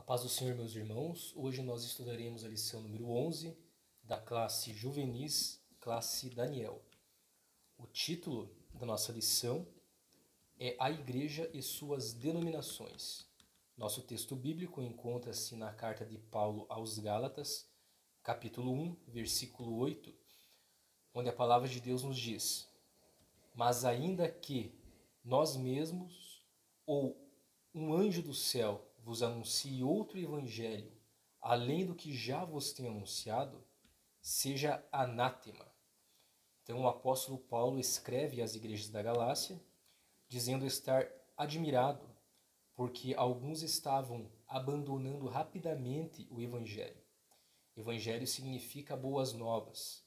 A paz do Senhor, meus irmãos. Hoje nós estudaremos a lição número 11 da classe Juvenis, classe Daniel. O título da nossa lição é A Igreja e suas denominações. Nosso texto bíblico encontra-se na carta de Paulo aos Gálatas, capítulo 1, versículo 8, onde a palavra de Deus nos diz: Mas ainda que nós mesmos ou um anjo do céu vos anuncie outro evangelho, além do que já vos tenho anunciado, seja anátema. Então o apóstolo Paulo escreve às igrejas da Galácia, dizendo estar admirado, porque alguns estavam abandonando rapidamente o evangelho. Evangelho significa boas novas.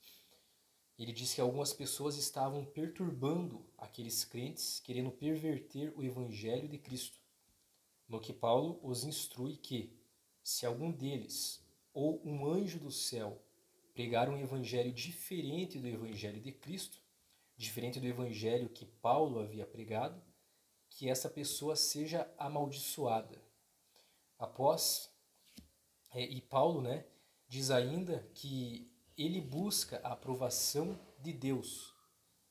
Ele diz que algumas pessoas estavam perturbando aqueles crentes, querendo perverter o evangelho de Cristo. No que Paulo os instrui que, se algum deles ou um anjo do céu pregar um evangelho diferente do evangelho de Cristo, diferente do evangelho que Paulo havia pregado, que essa pessoa seja amaldiçoada. E Paulo, diz ainda que ele busca a aprovação de Deus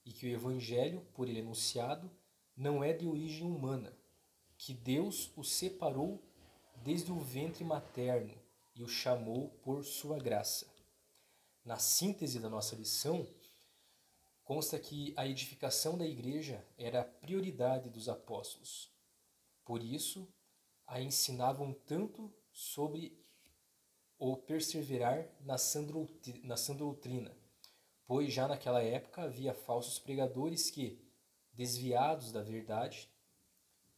e que o evangelho, por ele anunciado, não é de origem humana, que Deus o separou desde o ventre materno e o chamou por sua graça. Na síntese da nossa lição, consta que a edificação da igreja era a prioridade dos apóstolos. Por isso, a ensinavam tanto sobre o perseverar na sã doutrina, pois já naquela época havia falsos pregadores que, desviados da verdade,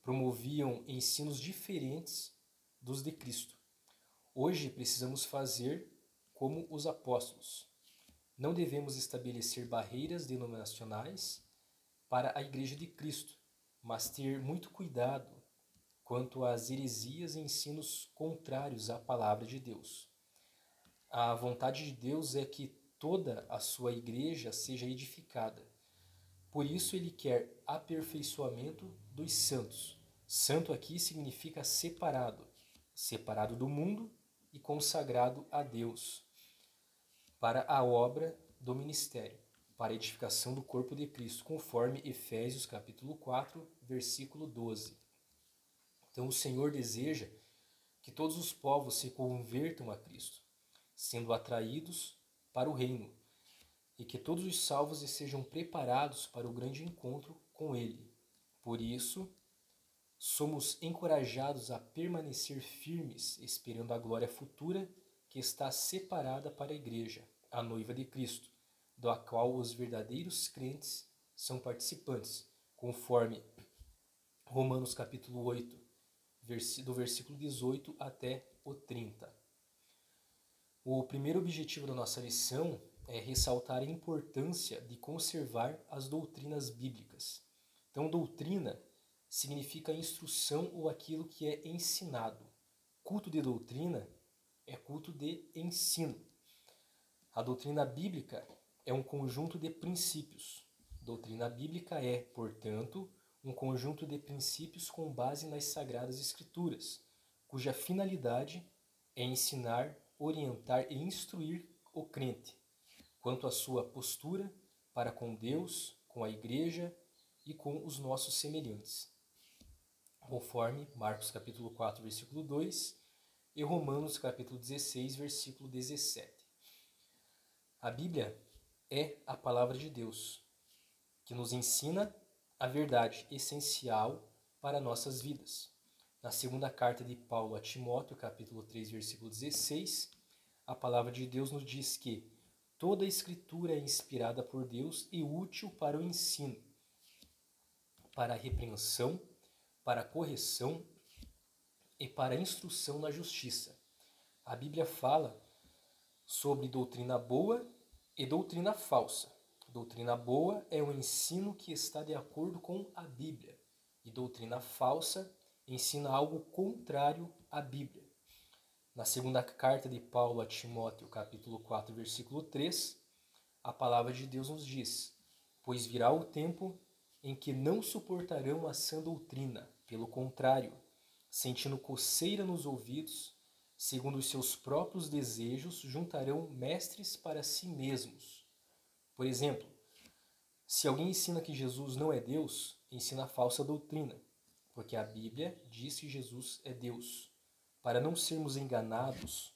promoviam ensinos diferentes dos de Cristo. Hoje precisamos fazer como os apóstolos. Não devemos estabelecer barreiras denominacionais para a Igreja de Cristo, mas ter muito cuidado quanto às heresias e ensinos contrários à palavra de Deus. A vontade de Deus é que toda a sua igreja seja edificada. Por isso ele quer aperfeiçoamento dos santos. Santo aqui significa separado, separado do mundo e consagrado a Deus, para a obra do ministério, para a edificação do corpo de Cristo, conforme Efésios capítulo 4, versículo 12. Então o Senhor deseja que todos os povos se convertam a Cristo, sendo atraídos para o reino, e que todos os salvos estejam preparados para o grande encontro com Ele. Por isso, somos encorajados a permanecer firmes, esperando a glória futura que está separada para a Igreja, a noiva de Cristo, da qual os verdadeiros crentes são participantes, conforme Romanos capítulo 8, do versículo 18 até o 30. O primeiro objetivo da nossa lição é ressaltar a importância de conservar as doutrinas bíblicas. Então, doutrina significa instrução ou aquilo que é ensinado. Culto de doutrina é culto de ensino. A doutrina bíblica é um conjunto de princípios. Doutrina bíblica é, portanto, um conjunto de princípios com base nas Sagradas Escrituras, cuja finalidade é ensinar, orientar e instruir o crente quanto à sua postura para com Deus, com a igreja e com os nossos semelhantes, conforme Marcos capítulo 4, versículo 2 e Romanos capítulo 16, versículo 17. A Bíblia é a palavra de Deus, que nos ensina a verdade essencial para nossas vidas. Na segunda carta de Paulo a Timóteo, capítulo 3, versículo 16, a palavra de Deus nos diz que toda a Escritura é inspirada por Deus e útil para o ensino, para a repreensão, para a correção e para a instrução na justiça. A Bíblia fala sobre doutrina boa e doutrina falsa. Doutrina boa é o ensino que está de acordo com a Bíblia, e doutrina falsa ensina algo contrário à Bíblia. Na segunda carta de Paulo a Timóteo, capítulo 4, versículo 3, a palavra de Deus nos diz: Pois virá o tempo em que não suportarão a sã doutrina, pelo contrário, sentindo coceira nos ouvidos, Segundo os seus próprios desejos, juntarão mestres para si mesmos. Por exemplo, se alguém ensina que Jesus não é Deus, ensina falsa doutrina, porque a Bíblia diz que Jesus é Deus. Para não sermos enganados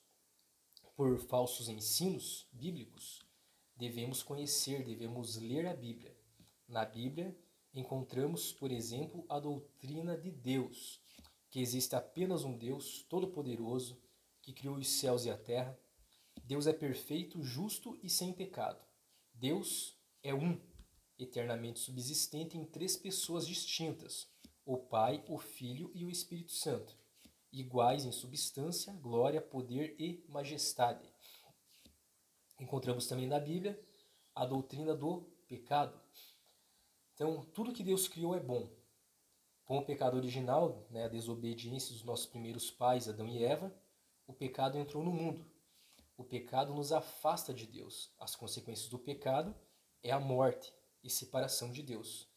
por falsos ensinos bíblicos, devemos ler a Bíblia. Na Bíblia, encontramos, por exemplo, a doutrina de Deus, que existe apenas um Deus todo-poderoso, que criou os céus e a terra. Deus é perfeito, justo e sem pecado. Deus é um, eternamente subsistente em três pessoas distintas, o Pai, o Filho e o Espírito Santo, iguais em substância, glória, poder e majestade. Encontramos também na Bíblia a doutrina do pecado. Então, tudo que Deus criou é bom. Com o pecado original, a desobediência dos nossos primeiros pais, Adão e Eva, o pecado entrou no mundo. O pecado nos afasta de Deus. As consequências do pecado é a morte e separação de Deus.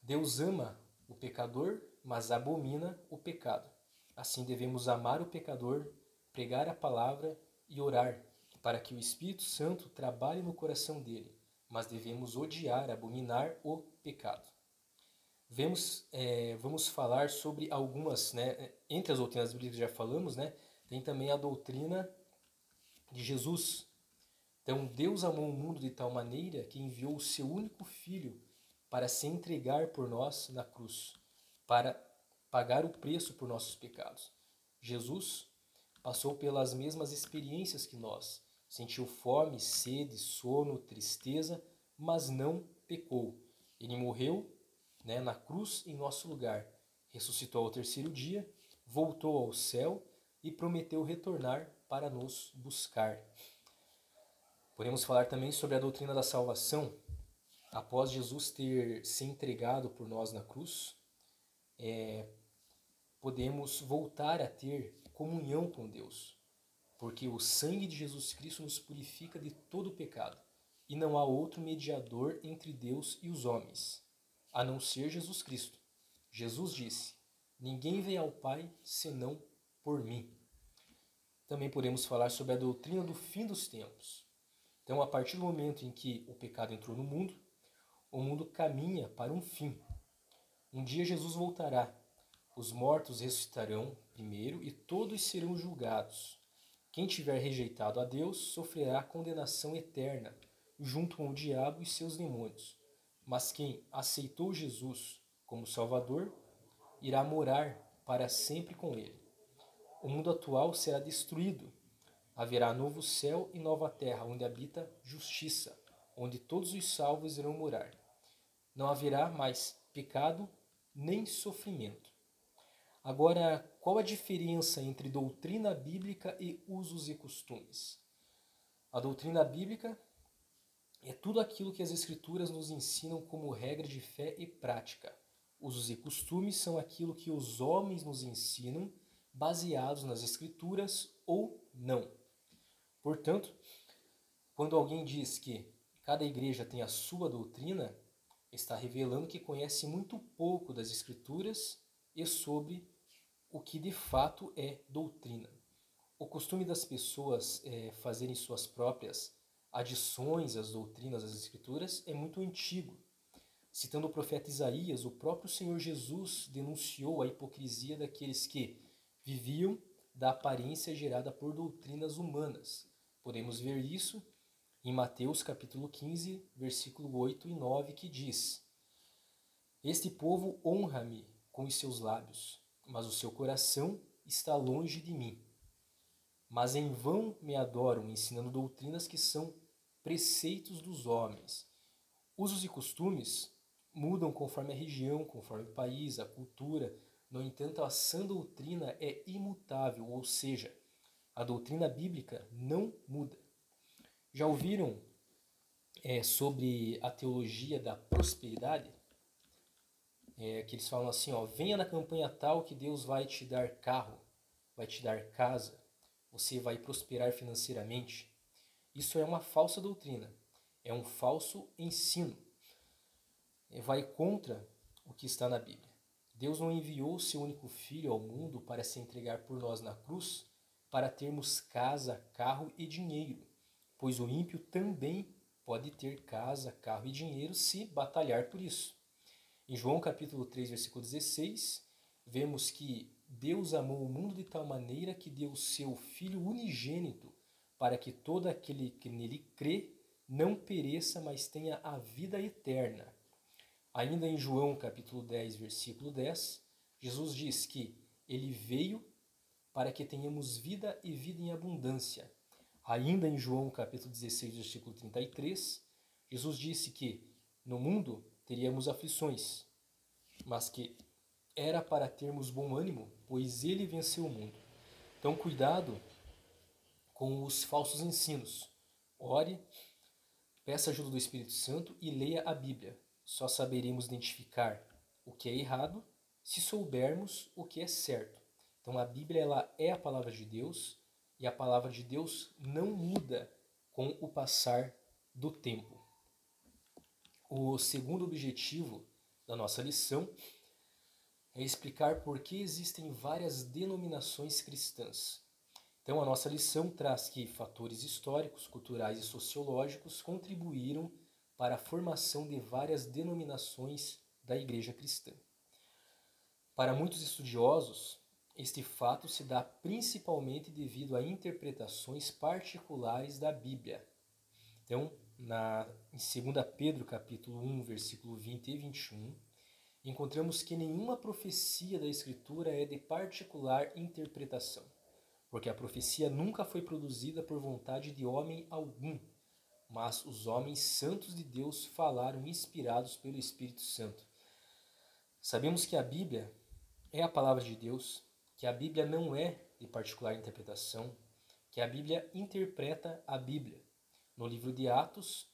Deus ama o pecador, mas abomina o pecado. Assim devemos amar o pecador, pregar a palavra e orar para que o Espírito Santo trabalhe no coração dele, mas devemos odiar, abominar o pecado. Vamos falar sobre algumas, entre as doutrinas bíblicas que já falamos, tem também a doutrina de Jesus. Então, Deus amou o mundo de tal maneira que enviou o seu único Filho para se entregar por nós na cruz, para pagar o preço por nossos pecados. Jesus passou pelas mesmas experiências que nós, sentiu fome, sede, sono, tristeza, mas não pecou. Ele morreu, na cruz em nosso lugar, ressuscitou ao terceiro dia, voltou ao céu e prometeu retornar para nos buscar. Podemos falar também sobre a doutrina da salvação. Após Jesus ter se entregado por nós na cruz, podemos voltar a ter comunhão com Deus, porque o sangue de Jesus Cristo nos purifica de todo o pecado, e não há outro mediador entre Deus e os homens, a não ser Jesus Cristo. Jesus disse: ninguém vem ao Pai senão por mim. Também podemos falar sobre a doutrina do fim dos tempos. Então, a partir do momento em que o pecado entrou no mundo, o mundo caminha para um fim. Um dia Jesus voltará, os mortos ressuscitarão primeiro e todos serão julgados. Quem tiver rejeitado a Deus sofrerá condenação eterna, junto com o diabo e seus demônios. Mas quem aceitou Jesus como Salvador, irá morar para sempre com ele. O mundo atual será destruído. Haverá novo céu e nova terra, onde habita justiça, onde todos os salvos irão morar. Não haverá mais pecado nem sofrimento. Agora, qual a diferença entre doutrina bíblica e usos e costumes? A doutrina bíblica é tudo aquilo que as Escrituras nos ensinam como regra de fé e prática. Usos e costumes são aquilo que os homens nos ensinam, baseados nas Escrituras ou não. Portanto, quando alguém diz que cada igreja tem a sua doutrina, está revelando que conhece muito pouco das Escrituras e sobre o que de fato é doutrina. O costume das pessoas fazerem suas próprias adições às doutrinas das Escrituras é muito antigo. Citando o profeta Isaías, o próprio Senhor Jesus denunciou a hipocrisia daqueles que viviam da aparência gerada por doutrinas humanas. Podemos ver isso em Mateus capítulo 15, versículo 8 e 9, que diz: este povo honra-me com os seus lábios, mas o seu coração está longe de mim. Mas em vão me adoram, ensinando doutrinas que são preceitos dos homens. Usos e costumes mudam conforme a região, conforme o país, a cultura. No entanto, a sã doutrina é imutável, ou seja, a doutrina bíblica não muda. Já ouviram sobre a teologia da prosperidade? Que eles falam assim, venha na campanha tal que Deus vai te dar carro, vai te dar casa, você vai prosperar financeiramente. Isso é uma falsa doutrina, é um falso ensino. Vai contra o que está na Bíblia. Deus não enviou o seu único Filho ao mundo para se entregar por nós na cruz para termos casa, carro e dinheiro, pois o ímpio também pode ter casa, carro e dinheiro se batalhar por isso. Em João capítulo 3, versículo 16, vemos que Deus amou o mundo de tal maneira que deu o seu Filho unigênito para que todo aquele que nele crê não pereça, mas tenha a vida eterna. Ainda em João capítulo 10, versículo 10, Jesus diz que ele veio para que tenhamos vida e vida em abundância. Ainda em João capítulo 16, versículo 33, Jesus disse que no mundo teríamos aflições, mas que era para termos bom ânimo, pois ele venceu o mundo. Então, cuidado com os falsos ensinos. Ore, peça ajuda do Espírito Santo e leia a Bíblia. Só saberemos identificar o que é errado se soubermos o que é certo. Então, a Bíblia ela é a palavra de Deus e a palavra de Deus não muda com o passar do tempo. O segundo objetivo da nossa lição é explicar por que existem várias denominações cristãs. Então, a nossa lição traz que fatores históricos, culturais e sociológicos contribuíram para a formação de várias denominações da Igreja cristã. Para muitos estudiosos, este fato se dá principalmente devido a interpretações particulares da Bíblia. Então, em 2 Pedro capítulo 1, versículo 20 e 21, encontramos que nenhuma profecia da Escritura é de particular interpretação, porque a profecia nunca foi produzida por vontade de homem algum, mas os homens santos de Deus falaram inspirados pelo Espírito Santo. Sabemos que a Bíblia é a palavra de Deus, que a Bíblia não é de particular interpretação, que a Bíblia interpreta a Bíblia. No livro de Atos,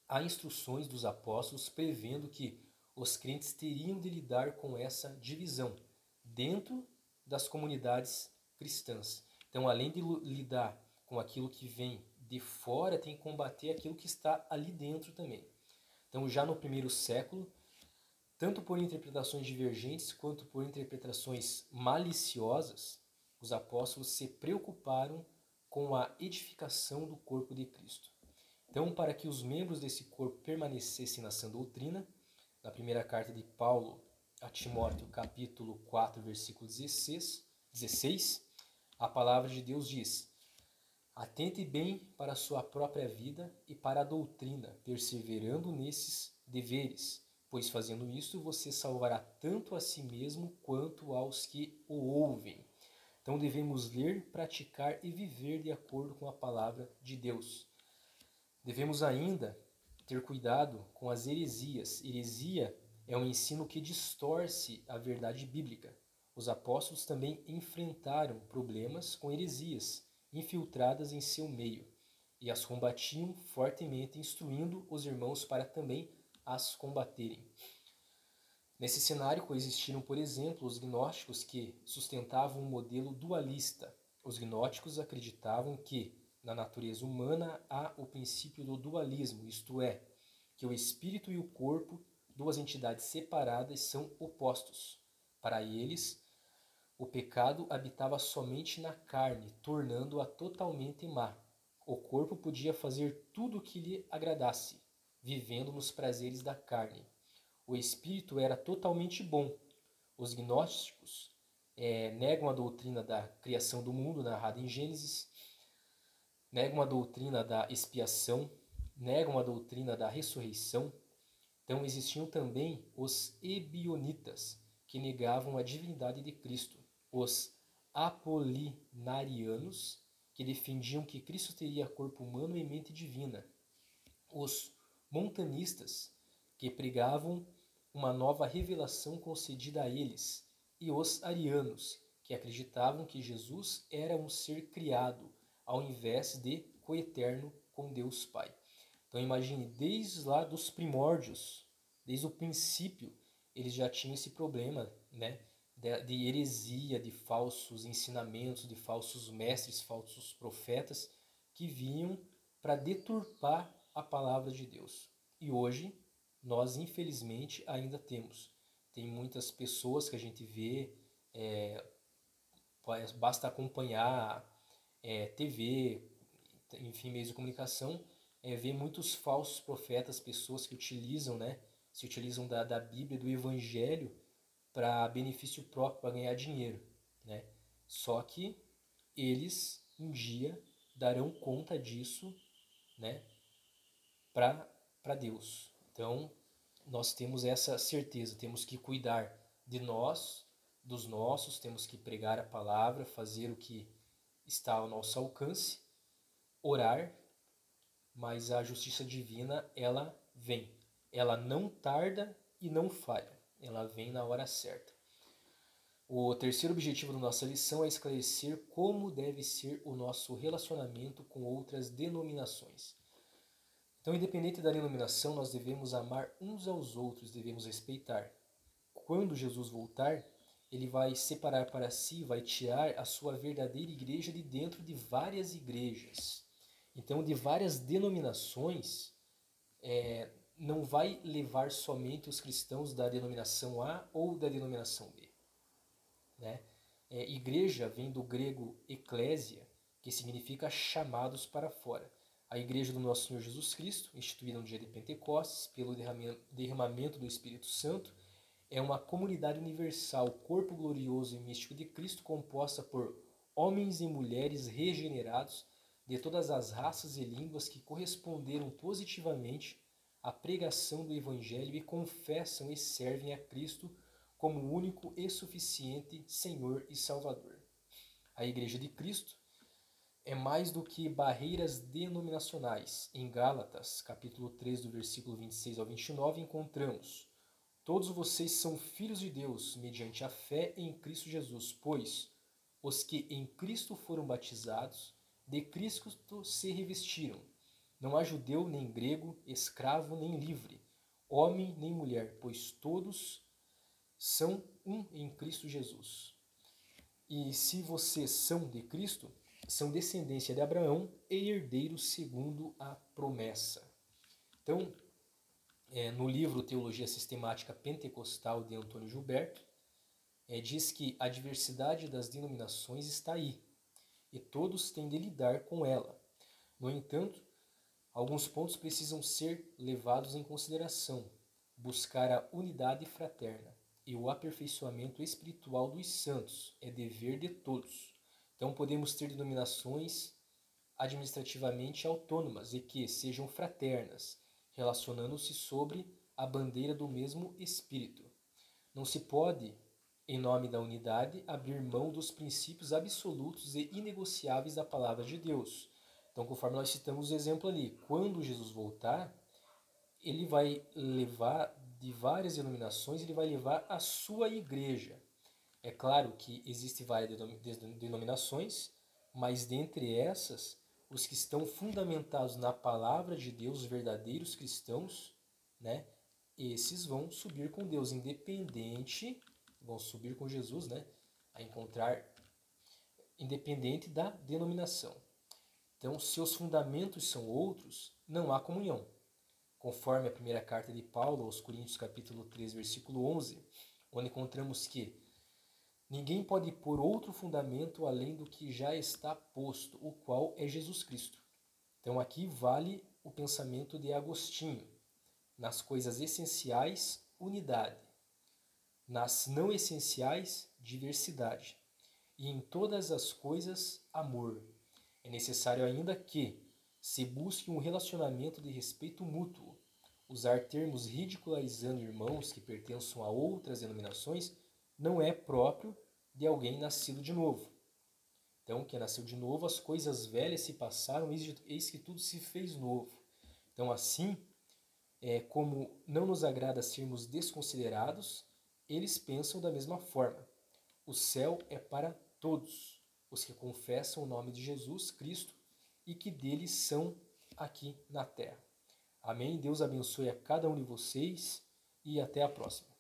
há instruções dos apóstolos prevendo que os crentes teriam de lidar com essa divisão dentro das comunidades cristãs. Então, além de lidar com aquilo que vem de fora, tem que combater aquilo que está ali dentro também. Então, já no primeiro século, tanto por interpretações divergentes quanto por interpretações maliciosas, os apóstolos se preocuparam com a edificação do corpo de Cristo. Então, para que os membros desse corpo permanecessem na sã doutrina, na primeira carta de Paulo a Timóteo, capítulo 4, versículo 16, a palavra de Deus diz: atente bem para a sua própria vida e para a doutrina, perseverando nesses deveres, pois fazendo isso você salvará tanto a si mesmo quanto aos que o ouvem. Então devemos ler, praticar e viver de acordo com a palavra de Deus. Devemos ainda ter cuidado com as heresias. Heresia é um ensino que distorce a verdade bíblica. Os apóstolos também enfrentaram problemas com heresias infiltradas em seu meio e as combatiam fortemente, instruindo os irmãos para também as combaterem. Nesse cenário coexistiram, por exemplo, os gnósticos que sustentavam um modelo dualista. Os gnósticos acreditavam que na natureza humana há o princípio do dualismo, isto é, que o espírito e o corpo, duas entidades separadas, são opostos. Para eles, o pecado habitava somente na carne, tornando-a totalmente má. O corpo podia fazer tudo o que lhe agradasse, vivendo nos prazeres da carne. O espírito era totalmente bom. Os gnósticos negam a doutrina da criação do mundo, narrada em Gênesis, negam a doutrina da expiação, negam a doutrina da ressurreição. Então existiam também os ebionitas, que negavam a divindade de Cristo, os apolinarianos, que defendiam que Cristo teria corpo humano e mente divina, os montanistas, que pregavam uma nova revelação concedida a eles, e os arianos, que acreditavam que Jesus era um ser criado, ao invés de coeterno com Deus Pai. Então imagine, desde lá dos primórdios, desde o princípio, eles já tinham esse problema, né, de heresia, de falsos ensinamentos, de falsos mestres, falsos profetas, que vinham para deturpar a palavra de Deus. E hoje, nós infelizmente ainda temos. Tem muitas pessoas que a gente vê, basta acompanhar TV, enfim, meios de comunicação, ver muitos falsos profetas, pessoas que utilizam, né, se utilizam da Bíblia, do Evangelho, para benefício próprio, para ganhar dinheiro, né? Só que eles um dia darão conta disso, né, para Deus. Então, nós temos essa certeza, temos que cuidar de nós, dos nossos, temos que pregar a palavra, fazer o que está ao nosso alcance, orar, mas a justiça divina, ela vem. Ela não tarda e não falha. Ela vem na hora certa. O terceiro objetivo da nossa lição é esclarecer como deve ser o nosso relacionamento com outras denominações. Então, independente da denominação, nós devemos amar uns aos outros, devemos respeitar. Quando Jesus voltar, ele vai separar para si, vai tirar a sua verdadeira igreja de dentro de várias igrejas. Então, de várias denominações, não vai levar somente os cristãos da denominação A ou da denominação B, né? Igreja vem do grego eclésia, que significa chamados para fora. A igreja do nosso Senhor Jesus Cristo, instituída no dia de Pentecostes, pelo derramamento do Espírito Santo, é uma comunidade universal, corpo glorioso e místico de Cristo, composta por homens e mulheres regenerados de todas as raças e línguas que corresponderam positivamente à pregação do Evangelho e confessam e servem a Cristo como o único e suficiente Senhor e Salvador. A Igreja de Cristo é mais do que barreiras denominacionais. Em Gálatas, capítulo 3, do versículo 26 ao 29, encontramos: todos vocês são filhos de Deus, mediante a fé em Cristo Jesus, pois os que em Cristo foram batizados, de Cristo se revestiram. Não há judeu nem grego, escravo nem livre, homem nem mulher, pois todos são um em Cristo Jesus. E se vocês são de Cristo, são descendência de Abraão e herdeiros segundo a promessa. Então, no livro Teologia Sistemática Pentecostal de Antônio Gilberto, diz que a diversidade das denominações está aí, e todos têm de lidar com ela. No entanto, alguns pontos precisam ser levados em consideração: buscar a unidade fraterna e o aperfeiçoamento espiritual dos santos é dever de todos. Então podemos ter denominações administrativamente autônomas e que sejam fraternas, relacionando-se sobre a bandeira do mesmo Espírito. Não se pode, em nome da unidade, abrir mão dos princípios absolutos e inegociáveis da palavra de Deus. Então, conforme nós citamos o exemplo ali, quando Jesus voltar, ele vai levar de várias denominações, ele vai levar a sua igreja. É claro que existem várias denominações, mas dentre essas, os que estão fundamentados na palavra de Deus, os verdadeiros cristãos, né, esses vão subir com Deus, independente, vão subir com Jesus, né, a encontrar, independente da denominação. Então, se os fundamentos são outros, não há comunhão. Conforme a primeira carta de Paulo aos Coríntios, capítulo 3, versículo 11, onde encontramos que ninguém pode pôr outro fundamento além do que já está posto, o qual é Jesus Cristo. Então aqui vale o pensamento de Agostinho. Nas coisas essenciais, unidade. Nas não essenciais, diversidade. E em todas as coisas, amor. É necessário ainda que se busque um relacionamento de respeito mútuo. Usar termos ridicularizando irmãos que pertençam a outras denominações não é próprio de alguém nascido de novo. Então, quem nasceu de novo, as coisas velhas se passaram, eis que tudo se fez novo. Então, assim, como não nos agrada sermos desconsiderados, eles pensam da mesma forma. O céu é para todos os que confessam o nome de Jesus Cristo e que deles são aqui na terra. Amém? Deus abençoe a cada um de vocês e até a próxima.